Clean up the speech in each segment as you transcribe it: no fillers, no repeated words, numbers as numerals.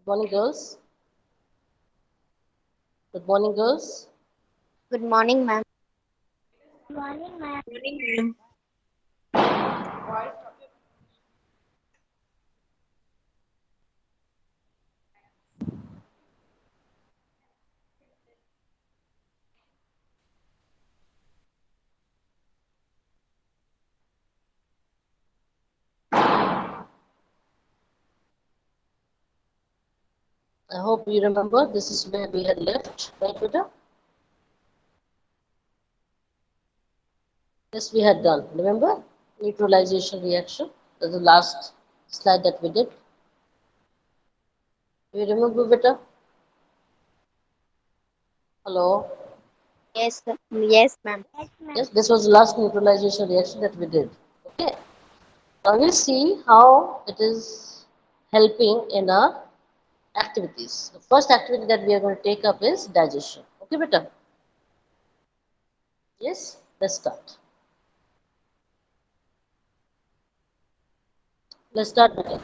Morning, girls. Good morning, girls. Good morning, ma'am. Morning, ma'am. I hope you remember this is where we had left, right, Peter? Yes, we had done. Remember? Neutralization reaction. That's the last slide that we did. Do you remember, Peter? Hello? Yes, yes, ma'am. Yes, this was the last neutralization reaction that we did. Okay. Now we'll see how it is helping in our activities. The first activity that we are going to take up is digestion. Okay, Peter? Yes, let's start. Let's start, Peter.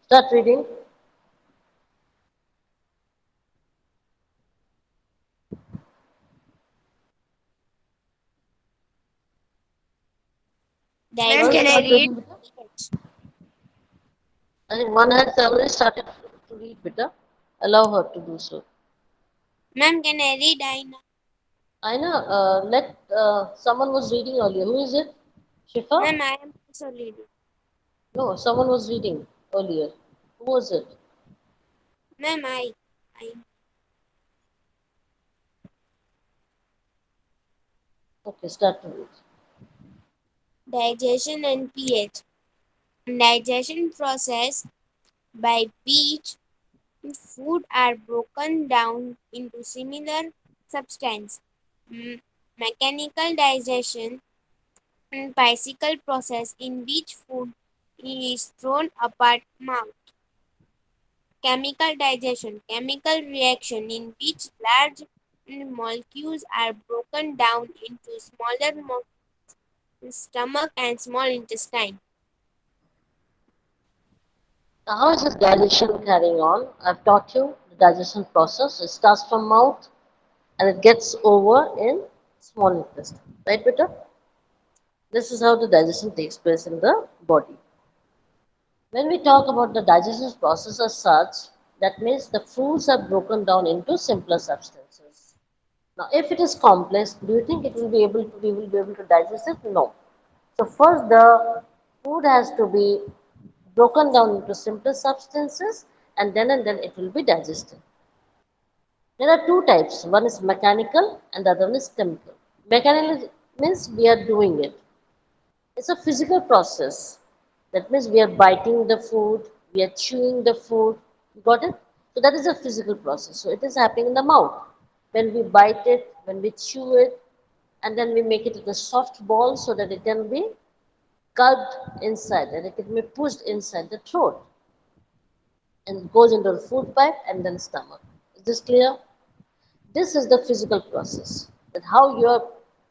Start reading. Ma'am, Girls, can I start read? reading, Peter. I think one has already started to read, Peter. Allow her to do so. Ma'am, can I read? I know. I know. Let someone was reading earlier. Who is it? Shifa? Ma'am, I am also reading. No, someone was reading earlier. Who was it? Ma'am, I. Okay, start to read. Digestion and pH. Digestion process by which food are broken down into similar substance. Mm, Mechanical digestion and physical process in which food is thrown apart mouth. Chemical digestion, chemical reaction in which large molecules are broken down into smaller stomach and small intestine. Now, how is this digestion carrying on? I've taught you the digestion process. It starts from mouth and it gets over in small intestine. Right, Peter? This is how the digestion takes place in the body. When we talk about the digestion process as such, that means the foods are broken down into simpler substances. Now, if it is complex, do you think it will be able to we will be able to digest it? No. So first, the food has to be broken down into simpler substances, and then it will be digested. There are two types. One is mechanical, and the other one is chemical. Mechanical means we are doing it. It's a physical process. That means we are biting the food, we are chewing the food. You got it? So that is a physical process. So it is happening in the mouth. When we bite it, when we chew it, and then we make it into a soft ball so that it can be gulped inside and it can be pushed inside the throat and goes into the food pipe and then stomach. Is this clear? This is the physical process. That how you are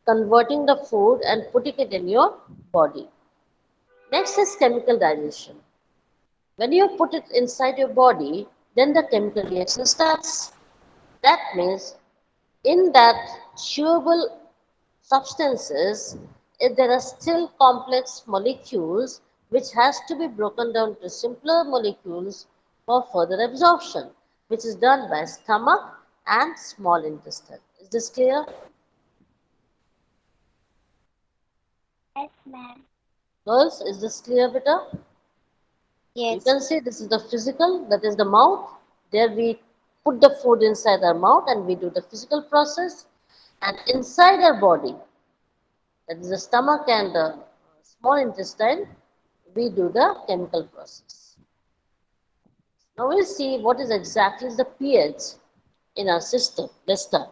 converting the food and putting it in your body. Next is chemical digestion. When you put it inside your body, then the chemical reaction starts. That means in that chewable substances, if there are still complex molecules which has to be broken down to simpler molecules for further absorption, which is done by stomach and small intestine. Is this clear? Girls, is this clear, Beta? You Yes. can see this is the physical, that is the mouth. There we put the food inside our mouth and we do the physical process. And inside our body, that is the stomach and the small intestine, we do the chemical process. Now we'll see what is exactly the pH in our system. Let's start.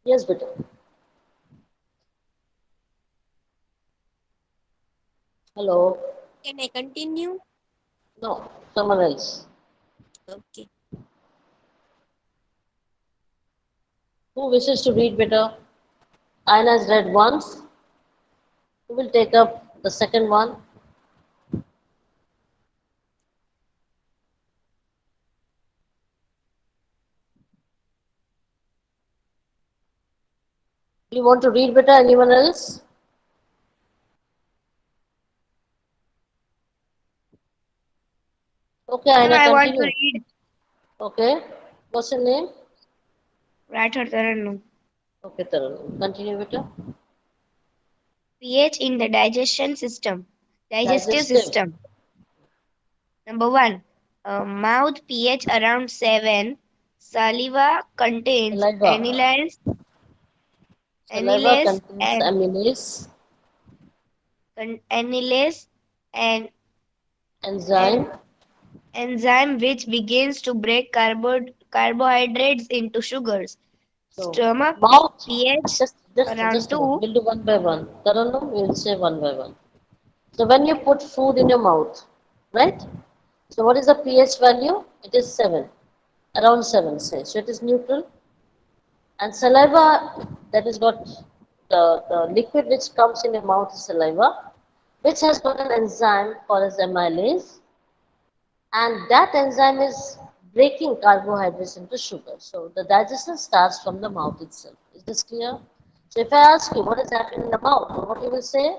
Yes, Beta. Hello. Can I continue? No, someone else. Okay. Who wishes to read better? Ionized red once. Who will take up the second one? Do you want to read better? Anyone else? Okay, Ma'am, Aina, I want to continue. read. Okay. What's your name? Rathod Tarannu. Okay, Tarun. Continue better. pH in the digestive Digestive. system. Number one, mouth pH around 7. Saliva contains Saliva. Saliva amylase contains and amylase, amylase and enzyme. an enzyme which begins to break carbohydrates into sugars. So, Stomach mouth. pH Just around a minute. 2. We'll do one by one. Tarun, we'll say one by one. So, when you put food in your mouth, right? So, what is the pH value? It is 7. Around 7, say. So, it is neutral. And saliva, that is got the liquid which comes in your mouth is saliva, which has got an enzyme called as amylase, and that enzyme is breaking carbohydrates into sugar. So the digestion starts from the mouth itself. Is this clear? So if I ask you what is happening in the mouth, what you will say?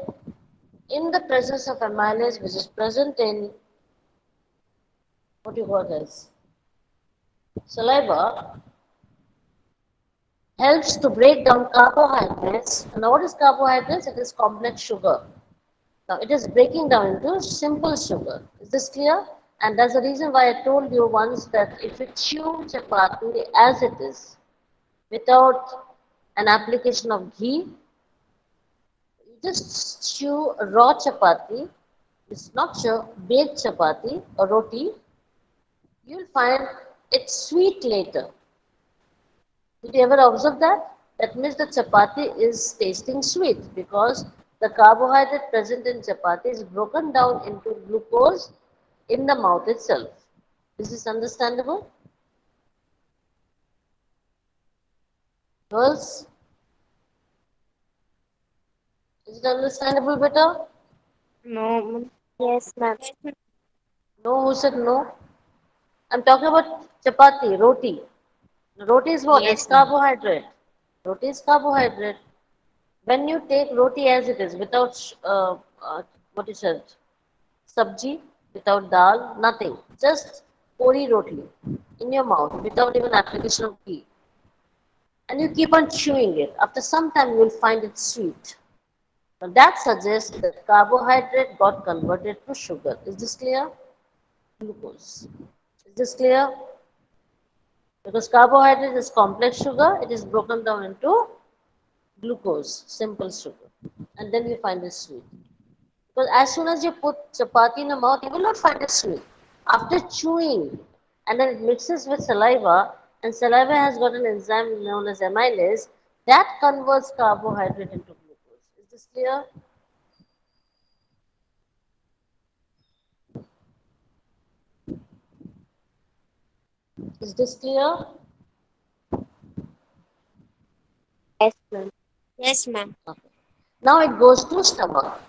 In the presence of amylase, which is present in what you call as saliva, helps to break down carbohydrates. Now what is carbohydrates? It is complex sugar. Now it is breaking down into simple sugar. Is this clear? And that's the reason why I told you once that if you chew chapati as it is, without an application of ghee, you just chew a raw chapati, it's not sure, baked chapati or roti, you'll find it's sweet later. Did you ever observe that? That means the chapati is tasting sweet because the carbohydrate present in chapati is broken down into glucose in the mouth itself. This is understandable? Girls, is it understandable better? No. Yes, ma'am. Yes, ma'am. No, who said no? I'm talking about chapati, roti. Roti is what? It's Yes, ma'am. carbohydrate. Roti is carbohydrate. When you take roti as it is, without what is it? Sabji, without dal, nothing. Just pori roti in your mouth without even application of ghee. And you keep on chewing it. After some time, you will find it sweet. Now that suggests that carbohydrate got converted to sugar. Is this clear? Glucose. Is this clear? Because carbohydrate is complex sugar, it is broken down into glucose, simple sugar. And then you find it sweet. Because as soon as you put chapati in the mouth, you will not find it sweet. After chewing, and then it mixes with saliva, and saliva has got an enzyme known as amylase, that converts carbohydrate into glucose. Is this clear? Is this clear? Yes, ma'am. Yes, ma'am. Okay. Now it goes to stomach.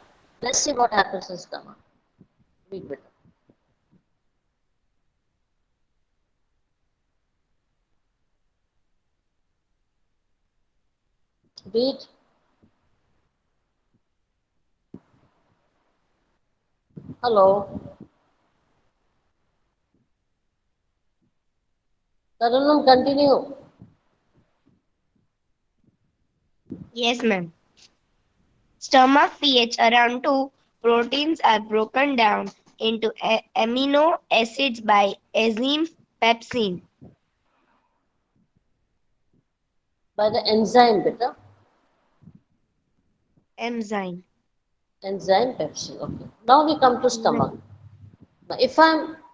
Let's see what happens in stomach. Read better. Read. Hello. Tarunam, continue. Yes, ma'am. Stomach pH around 2. Proteins are broken down into amino acids by enzyme pepsin. By the enzyme, beta. Enzyme. Enzyme pepsin. Okay. Now we come to stomach. Enzyme. Now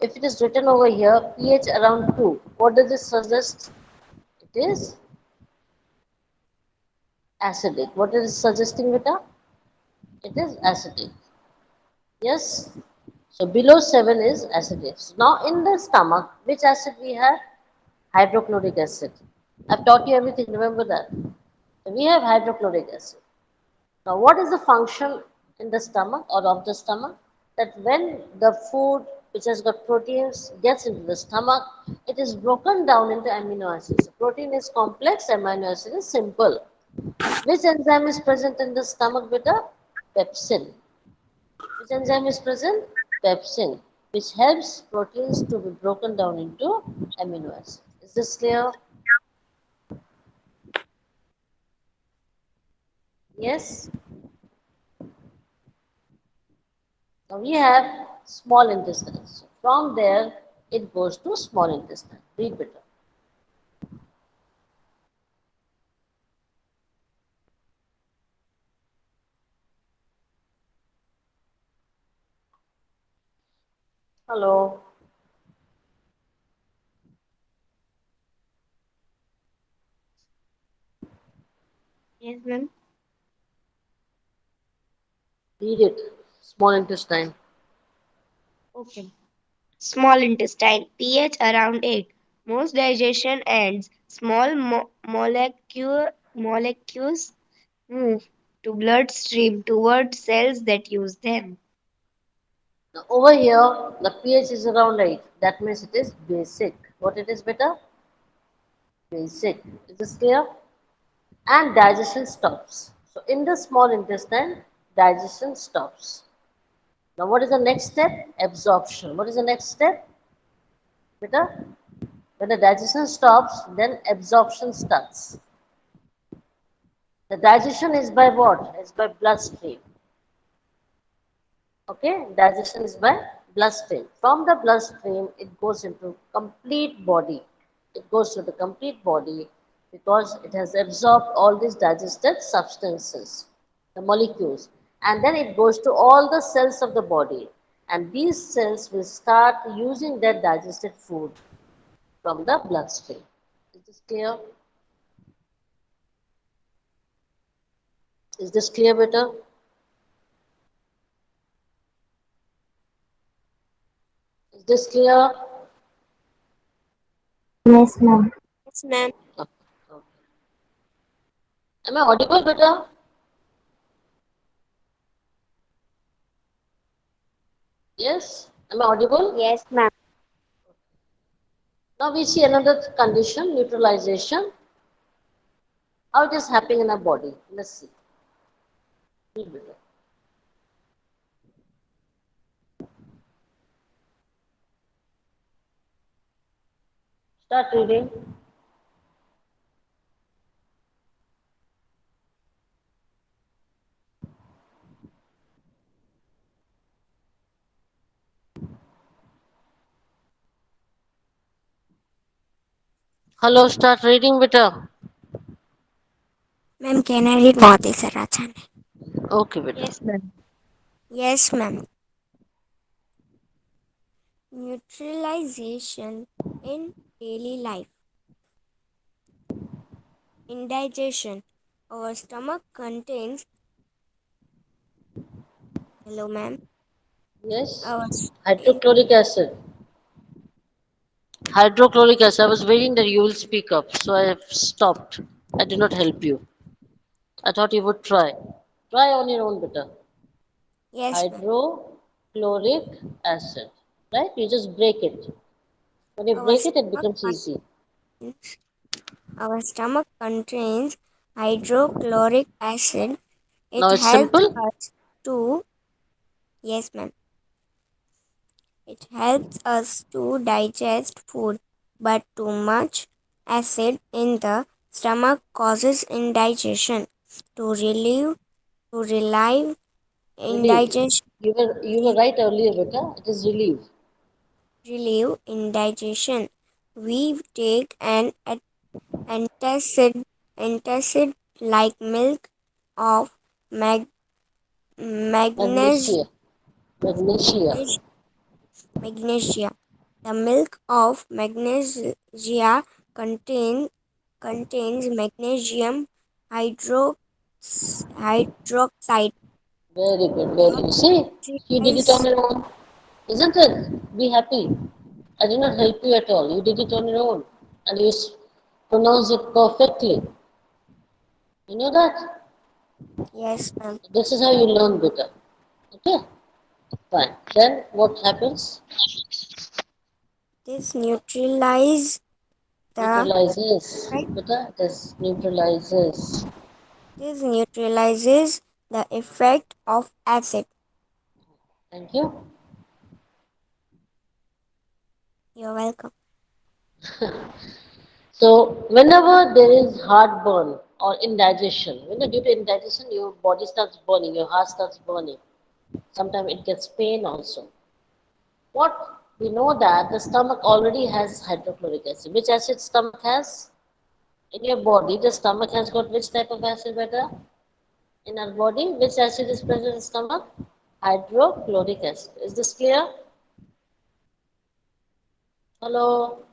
if it is written over here, pH around 2, what does it suggest? It is acidic. What is it suggesting, beta? It is acidic. Yes. So below 7 is acidic. So now in the stomach, which acid we have? Hydrochloric acid. I've taught you everything, remember that. So we have hydrochloric acid. Now, what is the function in the stomach or of the stomach? That when the food which has got proteins gets into the stomach, it is broken down into amino acids. Protein is complex, amino acid is simple. Which enzyme is present in the stomach beta? Pepsin. Which enzyme is present? Pepsin, which helps proteins to be broken down into amino acids. Is this clear? Yes? Now we have small intestine. So from there, it goes to small intestine. Read better. Hello. Yes, ma'am. Read it. Small intestine. Okay. Small intestine, pH around 8. Most digestion ends. Small molecules move to bloodstream toward cells that use them. Now over here, the pH is around 8. That means it is basic. What it is better? Basic. Is this clear? And digestion stops. So in the small intestine, digestion stops. Now what is the next step? Absorption. What is the next step? Better? When the digestion stops, then absorption starts. The digestion is by what? It's by bloodstream. Okay, digestion is by bloodstream. From the bloodstream, it goes into complete body. It goes to the complete body because it has absorbed all these digested substances, the molecules, and then it goes to all the cells of the body. And these cells will start using that digested food from the bloodstream. Is this clear? Is this clear better? Is this clear? Yes, ma'am. Yes, ma'am. Okay. Okay. Am I audible better? Yes? Am I audible? Yes, ma'am. Now we see another condition, neutralization, how it is happening in our body. Let's see. Start reading. Hello, start reading beta. Ma'am, can I read Mahdi Sarachan? Okay beta. Yes, ma'am. Yes, ma'am. Neutralization in daily life. Indigestion. Our stomach contains. Hello, ma'am. Yes. Our in, Hydrochloric acid. Hydrochloric acid. I was waiting that you will speak up, so I have stopped. I did not help you. I thought you would try. Try on your own beta. yes, ma'am. Hydrochloric acid. Right? You just break it. When you Our break it, it stomach becomes easy. contains. Our stomach contains hydrochloric acid. Now It it's helps simple. us to. Yes, ma'am. It helps us to digest food, but too much acid in the stomach causes indigestion. To relieve Relieve. indigestion, You were right earlier, beta. It is relieve. relieve indigestion, we take an antacid, antacid like milk of mag, magnesium, Magnesia. Magnesia. magnesia. The milk of magnesia contains magnesium hydroxide. Very good. Very good. See, you did it on Neutralize, your own, isn't it? Be happy. I did not help you at all. You did it on your own, and you pronounced it perfectly. You know that? Yes, ma'am. This is how you learn better. Okay? Fine. Then what happens? This neutralize the Neutralizes. right. Better? This neutralizes. This neutralizes the effect of acid. Thank you. You're welcome. So, whenever there is heartburn or indigestion, due to indigestion, your body starts burning, your heart starts burning. Sometimes it gets pain also. What we know that the stomach already has hydrochloric acid. Which acid stomach has? In your body, the stomach has got which type of acid better? In our body, which acid is present in the stomach? Hydrochloric acid. Is this clear? Hello?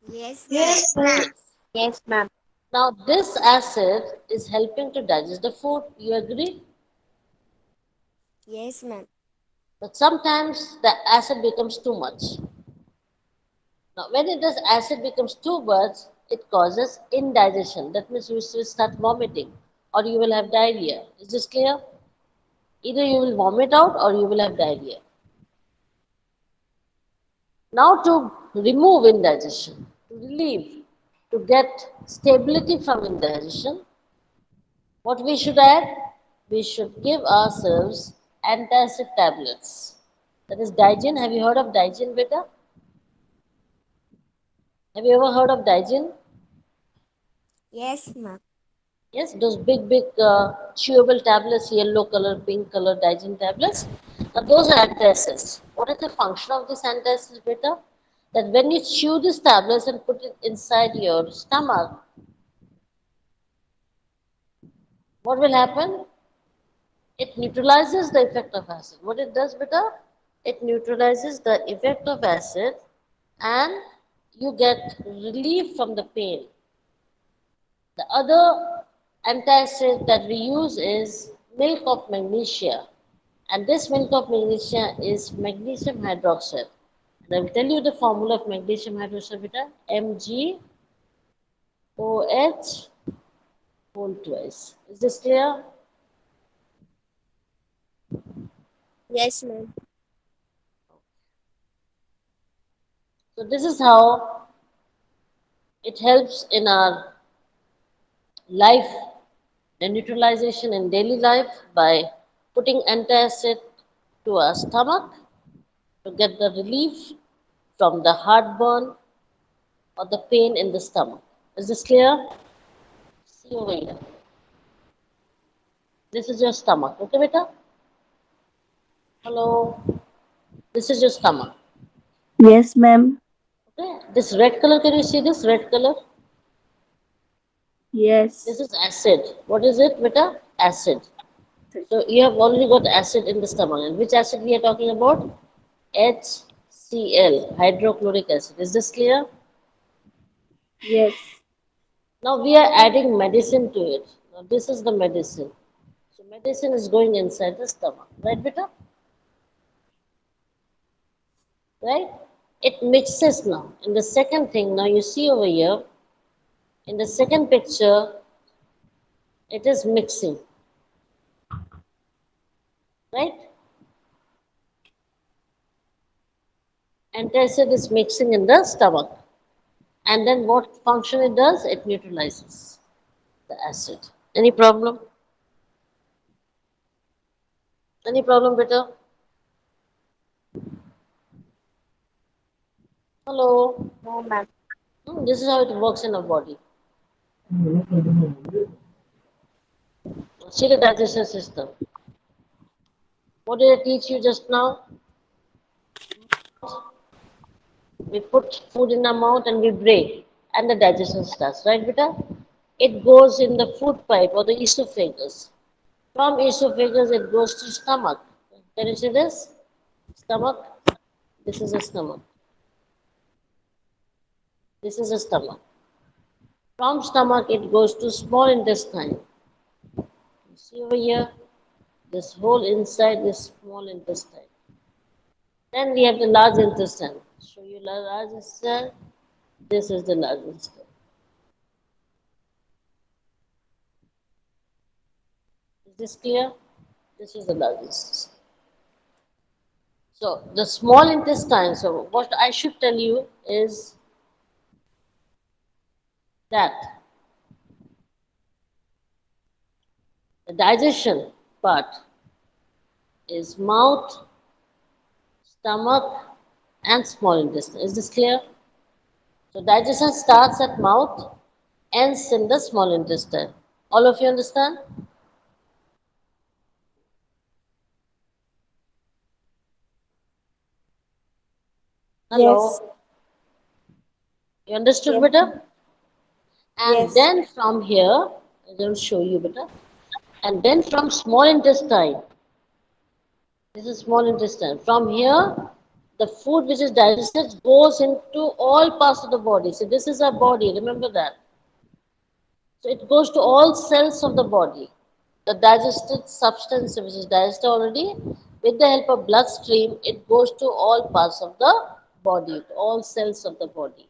Yes, ma'am. Yes, ma'am. Yes, ma'am. Now, this acid is helping to digest the food. You agree? Yes, ma'am. But sometimes the acid becomes too much. Now, when it does acid becomes too much, it causes indigestion. That means you will start vomiting or you will have diarrhea. Is this clear? Either you will vomit out or you will have diarrhea. Now, to remove indigestion, to relieve, to get stability from indigestion, what we should add? We should give ourselves antacid tablets. That is Digene. Have you heard of Digene, beta? Have you ever heard of Digene? Yes, ma'am. Yes, those big chewable tablets, yellow color, pink color Digene tablets. Now those are antacids. What is the function of this antacid, beta? That when you chew these tablets and put it inside your stomach, what will happen? It neutralizes the effect of acid. What it does, beta? It neutralizes the effect of acid and you get relief from the pain. The other antacid that we use is milk of magnesia. And this milk of magnesia is magnesium hydroxide. And I will tell you the formula of magnesium hydroxide, beta. MgOH whole twice. Is this clear? Yes, ma'am. So this is how it helps in our life, the neutralization in daily life by putting antacid to our stomach to get the relief from the heartburn or the pain in the stomach. Is this clear? See over here. This is your stomach. Okay, beta? Hello. This is your stomach. Yes, ma'am. Okay. This red color, can you see this red color? This Yes. is acid. What is it, beta? Acid. So you have already got acid in the stomach. And which acid we are talking about? HCl, hydrochloric acid. Is this clear? Yes. Now we are adding medicine to it. Now this is the medicine. So medicine is going inside the stomach. Right, beta? Right? It mixes now. In the second thing, now you see over here, in the second picture, it is mixing. Right? Antacid is mixing in the stomach. And then what function it does? It neutralizes the acid. Any problem? Any problem, beta? Hello. No, ma'am. This is how it works in our body. See the digestion system. What did I teach you just now? We put food in our mouth and we break, and the digestion starts, right, beta? It goes in the food pipe or the esophagus. From esophagus, it goes to stomach. Can you see this? Stomach. This is a stomach. This is a stomach. From stomach, it goes to small intestine. You see over here, this whole inside this small intestine. Then we have the large intestine. Show you large intestine. This is the large intestine. this clear? This is the largest. So the small intestine, so what I should tell you is that the digestion part is mouth, stomach, and small intestine. Is this clear? So digestion starts at mouth, ends in the small intestine. All of you understand? Yes. Hello? You understood Yes. better? And Yes. then from here, I will show you better. And then from small intestine, this is small intestine. From here, the food which is digested goes into all parts of the body. So this is our body, remember that. So it goes to all cells of the body. The digested substance which is digested already, with the help of bloodstream, it goes to all parts of the body, to all cells of the body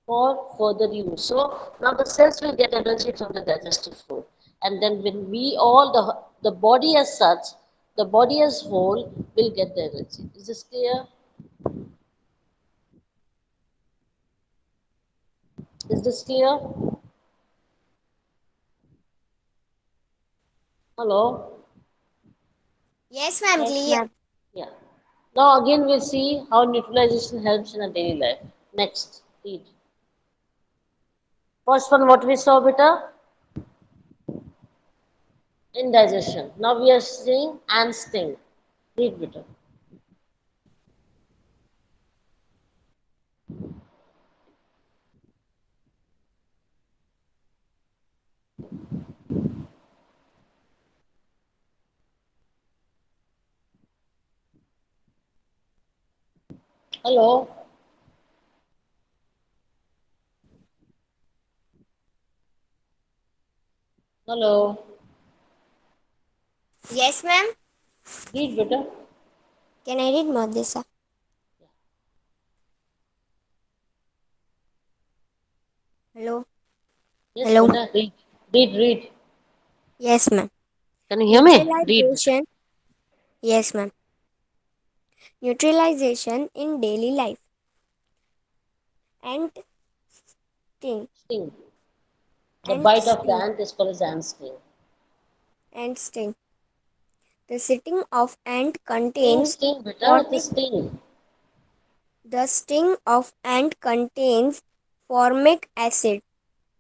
for further use. So now the cells will get energy from the digested food. And then when we all, the body as such, the body as whole will get the energy. Is this clear? Is this clear? Hello? Yes, ma'am, Yes, clear. ma'am. Yeah. Now again we'll see how neutralization helps in our daily life. Next, read. First one, what we saw, beta? Indigestion. Now we are seeing and sting. Read, beta. Hello? Hello? Yes, ma'am. Read, beta. Can I read Mahdi, sir? Hello. Yes, Hello. beta. Read. Read, read. Yes, ma'am. Can you hear me? Read, beta. Neutralization. Yes, ma'am. Neutralization in daily life. And sting. Sting. The And bite of the sting. ant is called as ant sting. And sting. The sitting of ant Sting, contains sting, beta. It is formic. sting. The sting of ant contains formic acid.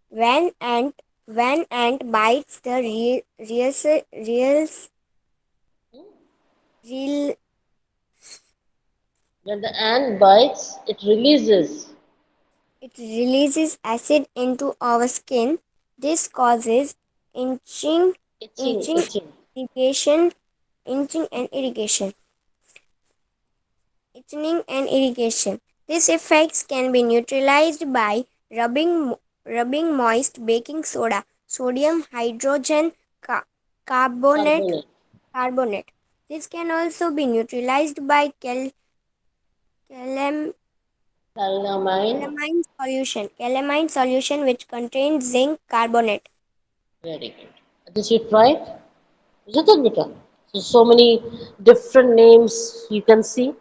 When ant when ant bites the real When the ant bites, it releases it releases acid into our skin. This causes itching, itching, itching, itching. irrigation, itching and irrigation, itching and irrigation. These effects can be neutralized by rubbing moist baking soda, sodium hydrogen carbonate. Carbonate. Carbonate. This can also be neutralized by calam- Calamine. calamine solution which contains zinc carbonate. Very good. This you tried? Isn't it, beta? So many different names you can see,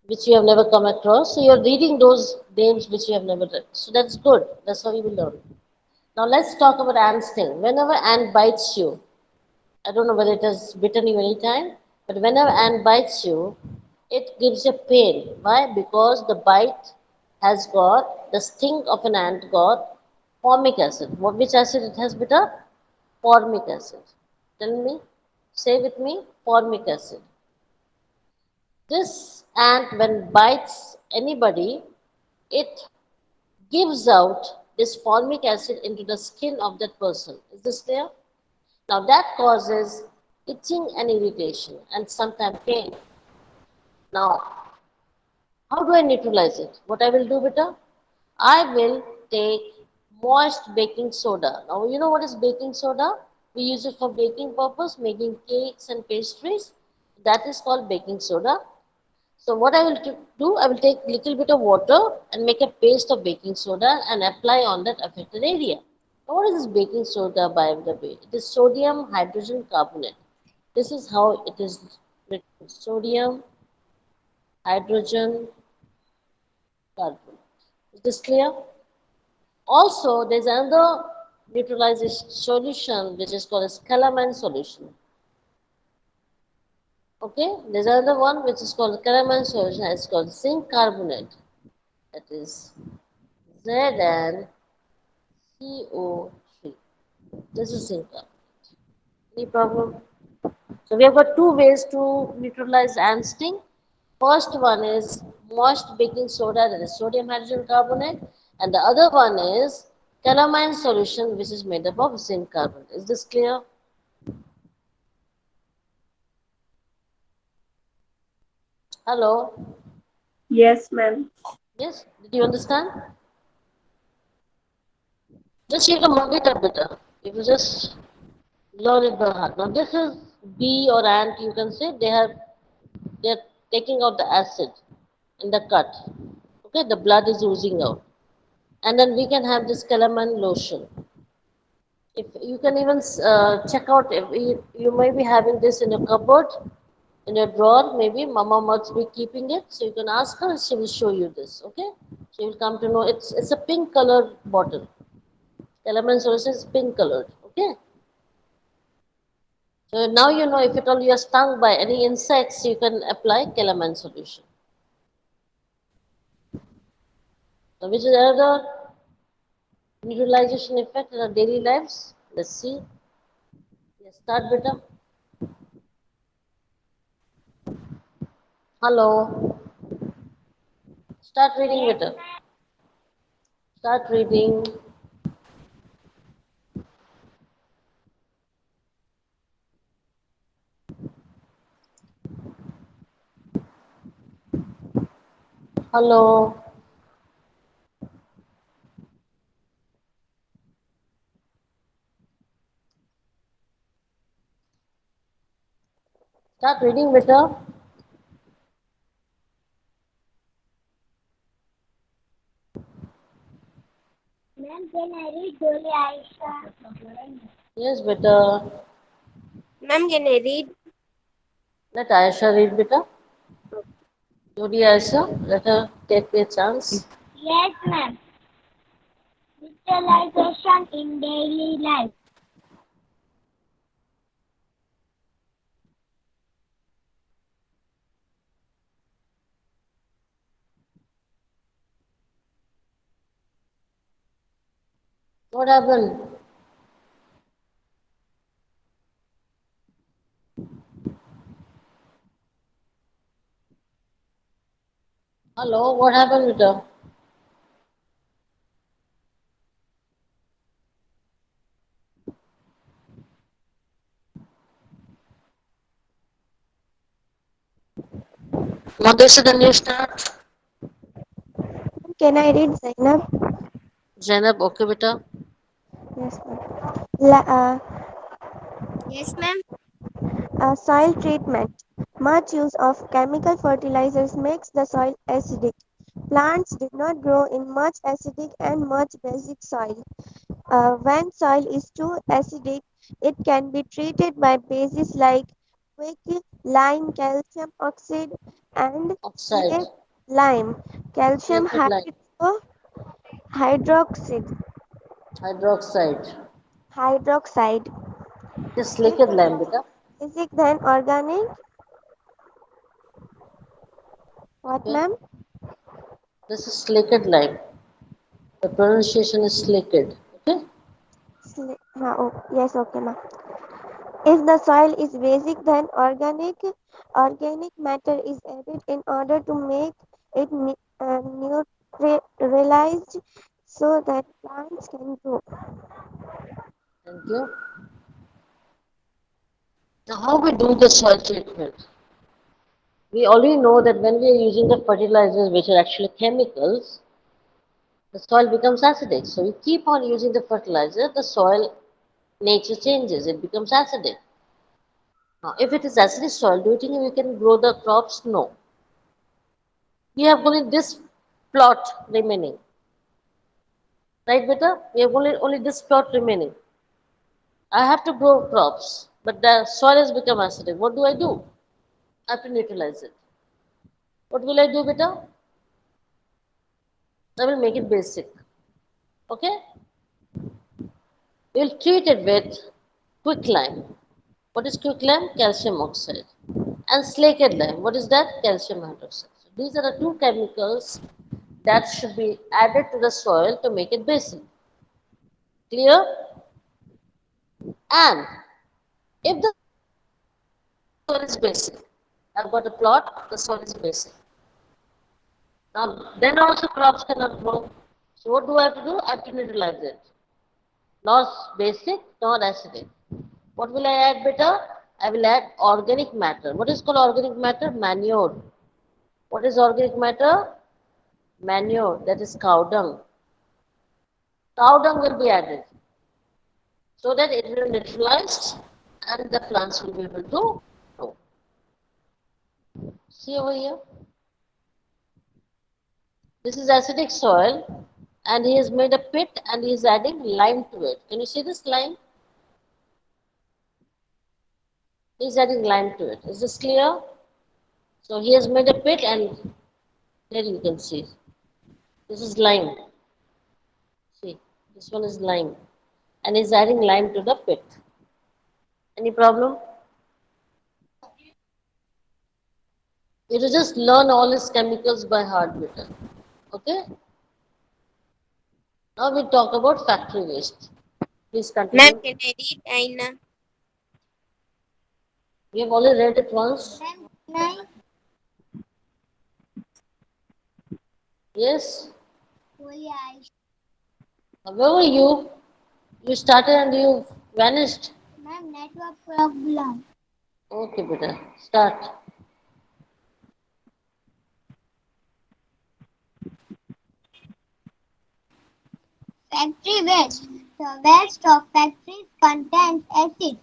which you have never come across. So you're reading those names which you have never read. So that's good. That's how you will learn. Now let's talk about ant sting. Whenever ant bites you, I don't know whether it has bitten you any time, but whenever ant bites you, it gives you pain. Why? Because the bite has got the sting of an ant got formic acid. Which acid it has, beta? Formic acid. Tell me. Say with me. Formic acid. This ant, when bites anybody, it gives out this formic acid into the skin of that person. Is this clear? Now that causes itching and irritation and sometimes pain. Now, how do I neutralize it? What I will do, beta? I will take moist baking soda. Now, you know what is baking soda? We use it for baking purpose, making cakes and pastries. That is called baking soda. So what I will do, I will take little bit of water and make a paste of baking soda and apply on that affected area. Now, what is this baking soda, by the way? It is sodium hydrogen carbonate. This is how it is written: sodium hydrogen carbonate. Is this clear? Also, there's another neutralization solution which is called as calamine solution. Okay, there's another one which is called calamine solution. It's called zinc carbonate. That is ZnCO3. This is zinc carbonate. Any problem? So we have got two ways to neutralize and sting. First one is moist baking soda, that is sodium hydrogen carbonate, and the other one is calamine solution, which is made up of zinc carbonate. Is this clear? Hello? Yes, ma'am. Yes? Did you understand? Just you can mug it up better. If you just learn it by heart. Now this is bee or ant, you can say they're taking out the acid in the cut. Okay, the blood is oozing out. And then we can have this calamine lotion. If you can even check out, if you may be having this in your cupboard, in your drawer, maybe Mama must be keeping it. So you can ask her, she will show you this. Okay, she will come to know it's a pink colored bottle. Calamine solution is pink colored. Okay, so now you know if at all you are stung by any insects, you can apply calamine solution. So which is another neutralization effect in our daily lives. Let's see. Yes, start better. Hello. Start reading better. Start reading. Hello. Start reading better. Ma'am, can I read Dolly Aisha? Yes, better. Ma'am, can I read? Let Aisha read better. Jodi Aisha, let her take a chance. Yes, ma'am. Visualization in daily life. What happened? Hello, what happened with her? Madhusha, then you start. Can I read Zainab? Zainab, okay, beta. Yes, ma'am. La- uh, Yes, ma'am. Soil treatment. Much use of chemical fertilizers makes the soil acidic. Plants did not grow in much acidic and much basic soil. When soil is too acidic, it can be treated by bases like quick lime calcium oxide and Oxide, slaked lime calcium liquid lime, hydroxide. hydroxide. Hydroxide. Just If liquid it lime, is beta. basic then organic. What, Okay. ma'am? This is liquid lime. The pronunciation is liquid. Okay. Yes, okay, ma'am. If the soil is basic, then organic matter is added in order to make it neutralized so that plants can grow. Thank you. Now, how we do the soil treatment? We already know that when we are using the fertilizers, which are actually chemicals, the soil becomes acidic. So we keep on using the fertilizer, the soil nature changes, it becomes acidic. Now, if it is acidic soil, do you think we can grow the crops? No. We have only this plot remaining. Right, beta? We have only this plot remaining. I have to grow crops, but the soil has become acidic. What do? I have to neutralize it. What will I do, beta? I will make it basic. Okay? We'll treat it with quicklime. What is quicklime? Calcium oxide. And slaked lime. What is that? Calcium hydroxide. So these are the two chemicals that should be added to the soil to make it basic. Clear? And if the soil is basic, I've got a plot, the soil is basic. Now, then also crops cannot grow. So what do I have to do? I have to neutralize it. Not basic, not acidic. What will I add, beta? I will add organic matter. What is called organic matter? Manure. What is organic matter? Manure. That is cow dung. Cow dung will be added so that it will neutralize and the plants will be able to grow. See over here. This is acidic soil and he has made a pit and he is adding lime to it. Can you see this lime? He is adding lime to it. Is this clear? So he has made a pit and there you can see. This is lime. See, this one is lime. And he's adding lime to the pit. Any problem? You to just learn all his chemicals by heart, beta. Okay? Now we talk about factory waste. Please Ma'am, continue. can I read? And We have already read it once. Nine. Yes? Holy Aisha. Where were you? You started and you vanished. Ma'am, network problem. Okay, beta. Start. Factory waste. The waste of factories contains acid.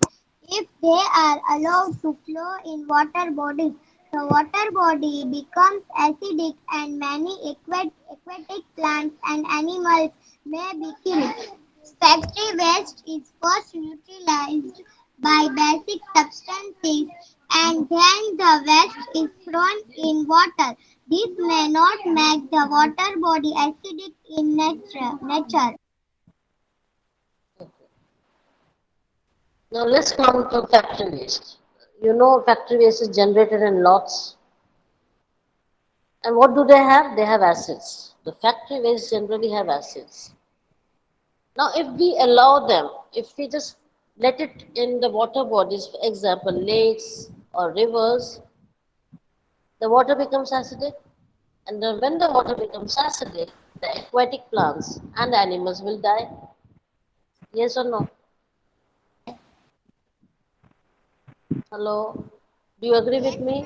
If they are allowed to flow in water bodies, the water body becomes acidic and many aquatic plants and animals may be killed. Factory waste is first neutralized by basic substances and then the waste is thrown in water. This may not make the water body acidic in nature. Okay. Now let's come to factory waste. You know factory waste is generated in lots. And what do they have? They have acids. The factory waste generally have acids. Now if we allow them, if we just let it in the water bodies, for example, lakes or rivers, the water becomes acidic. And then when the water becomes acidic, the aquatic plants and animals will die. Yes or no? Hello? Do you agree with me?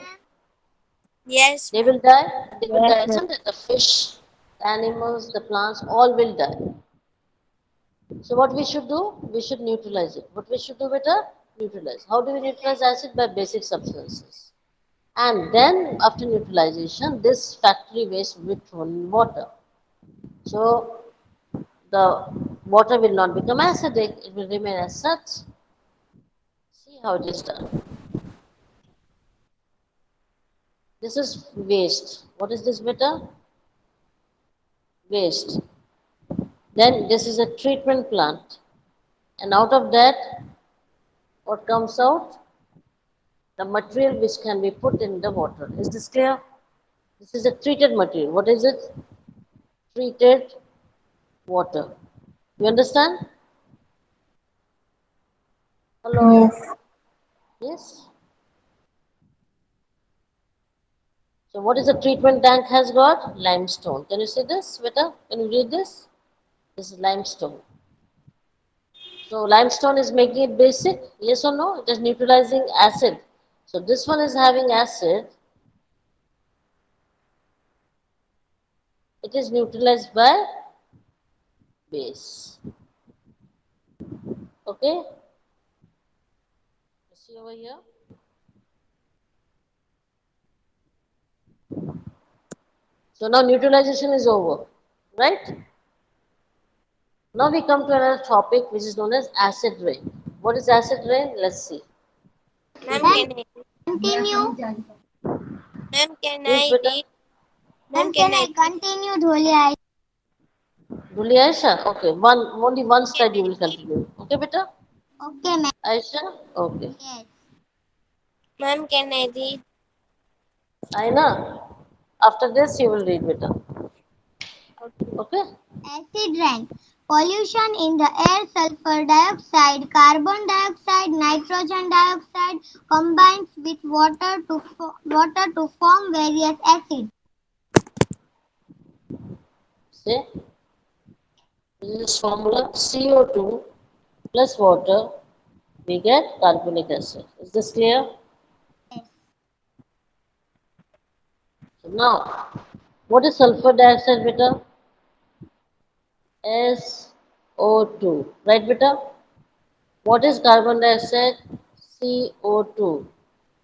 yes, They ma'am. will die. They will Yes, die, ma'am. isn't it? The fish, the animals, the plants, all will die. So what we should do? We should neutralize it. What we should do better? Neutralize. How do we neutralize acid? By basic substances. And then after neutralization, this factory waste will be thrown in water. So the water will not become acidic. It will remain as such. See how it is done. This is waste. What is this better? Waste. Then this is a treatment plant. And out of that, what comes out? The material which can be put in the water. Is this clear? This is a treated material. What is it? Treated water. You understand? Hello? Yes. Yes? So what is the treatment tank has got? Limestone. Can you see this, Vita? Can you read this? This is limestone. So limestone is making it basic, yes or no? It is neutralizing acid. So this one is having acid. It is neutralized by base. Okay? See over here. So now neutralization is over, right? Now we come to another topic which is known as acid rain. What is acid rain? Let's see. Ma'am, Ma'am, can I continue. ma'am can Yes, I beta. read? Ma'am, Ma'am, can can I I continue, Dholi? Duli Aisha? Okay, only one can slide you I will read? continue. Okay, beta? Okay, ma'am. Aisha? Okay. Yes. Ma'am, can I read? Aina? After this you will read, beta. Okay. Okay? Acid rain. Pollution in the air, sulfur dioxide, carbon dioxide, nitrogen dioxide combines with water to form various acids. Say, this is formula CO2 plus water, we get carbonic acid. Is this clear? Yes. So now, what is sulfur dioxide, beta? SO2. Right, beta? What is carbon dioxide? CO2.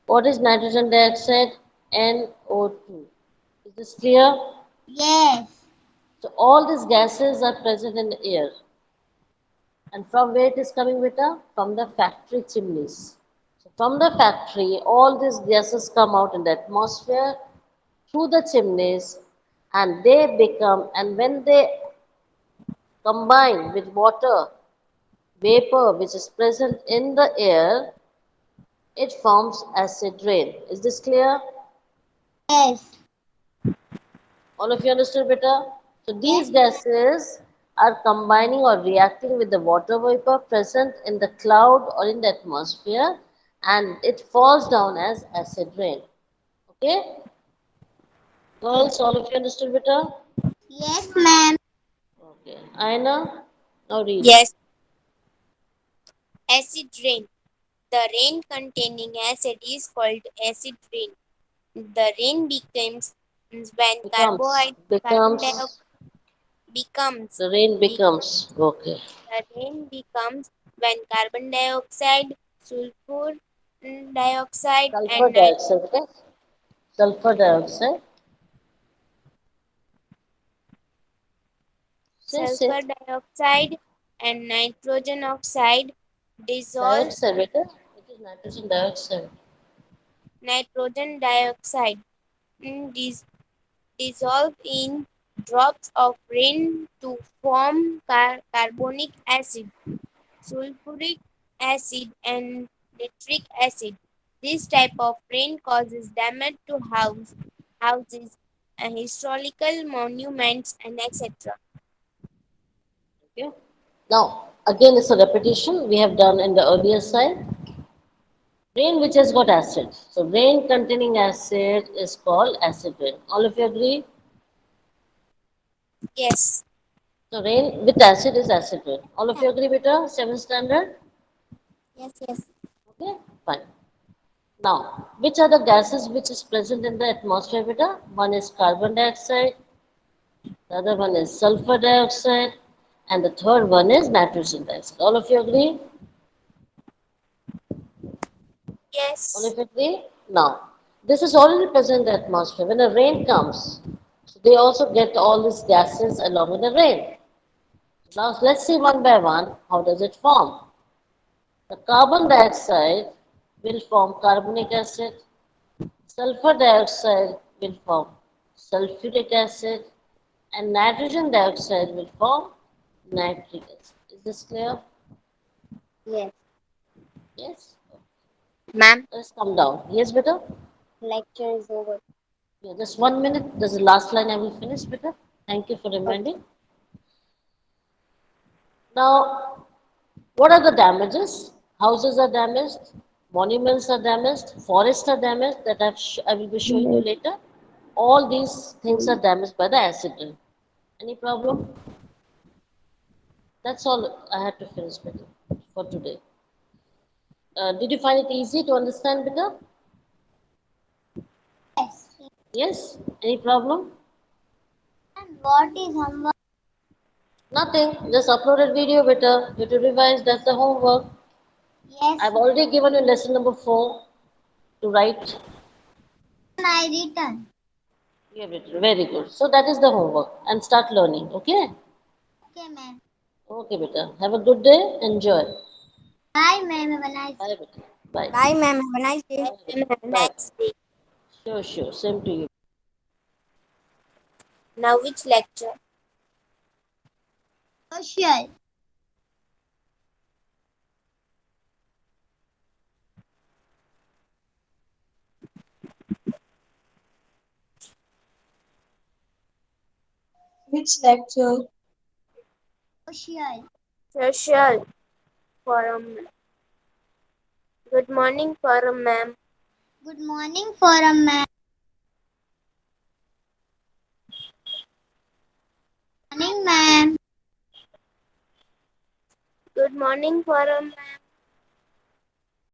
What is nitrogen dioxide? NO2. Is this clear? Yes. So all these gases are present in the air. And from where it is coming, beta? From the factory chimneys. So from the factory, all these gases come out in the atmosphere through the chimneys and they become, and when they combine with water, vapor which is present in the air, it forms acid rain. Is this clear? Yes. All of you understood better? So Yes. these gases are combining or reacting with the water vapor present in the cloud or in the atmosphere and it falls down as acid rain. Okay? Girls, all of you understood better? Yes, ma'am. Okay. Aina, now read. Yes, acid rain. The rain containing acid is called acid rain. The rain becomes when carbon dioxide Becomes, becomes the rain be- becomes. Okay. the rain becomes when carbon dioxide, sulfur dioxide, Sulfur and dioxide, okay? Sulfur dioxide. Say. sulfur dioxide and nitrogen oxide dissolves Dioxide, beta. It is nitrogen dioxide. nitrogen dioxide mm, dis- dissolve in drops of rain to form carbonic acid, sulfuric acid, and nitric acid. This type of rain causes damage to houses, and historical monuments, and etc. Okay. Now, again, it's a repetition we have done in the earlier slide. Rain which has got acid. So, rain containing acid is called acid rain. All of you agree? Yes, So, rain with acid is acid rain. All of you agree, beta? Seventh standard? Yes, yes. Okay, fine. Now, which are the gases which is present in the atmosphere, beta? One is carbon dioxide, the other one is sulfur dioxide, and the third one is nitrogen dioxide. All of you agree? All yes, of you agree? Now, this is already present in the atmosphere. When a rain comes, so they also get all these gases along with the rain. Now, let's see one by one how does it form. The carbon dioxide will form carbonic acid, sulfur dioxide will form sulfuric acid, and nitrogen dioxide will form nitric acid. Is this clear? Yes. Yes? Ma'am, Let's come down. Yes, beta? lecture is over. Yeah, just 1 minute. This is the last line I will finish, beta. Thank you for Okay. reminding. Now, what are the damages? Houses are damaged, monuments are damaged, forests are damaged that I will be showing you later. All these things are damaged by the acid rain. Any problem? That's all I had to finish with for today. Did you find it easy to understand, Bita? Yes. Yes? Any problem? And what is homework? Nothing. Just uploaded video, Bita. You to revise. That's the homework. Yes, I've already given you lesson number 4 to write. I written. You have written. Very good. So that is the homework. And start learning. Okay? Okay, ma'am. Okay, beta. Have a good day. Enjoy. Bye, ma'am. Have a nice Bye, beta. Bye. Bye, ma'am. Have a nice day. Bye, beta. Have a Bye. nice day. Sure, sure. Same to you. Now which lecture? social. Which lecture? Social. Social forum. Good morning, forum ma'am. Good morning, forum, ma'am. Morning, ma'am. Good morning, forum ma'am.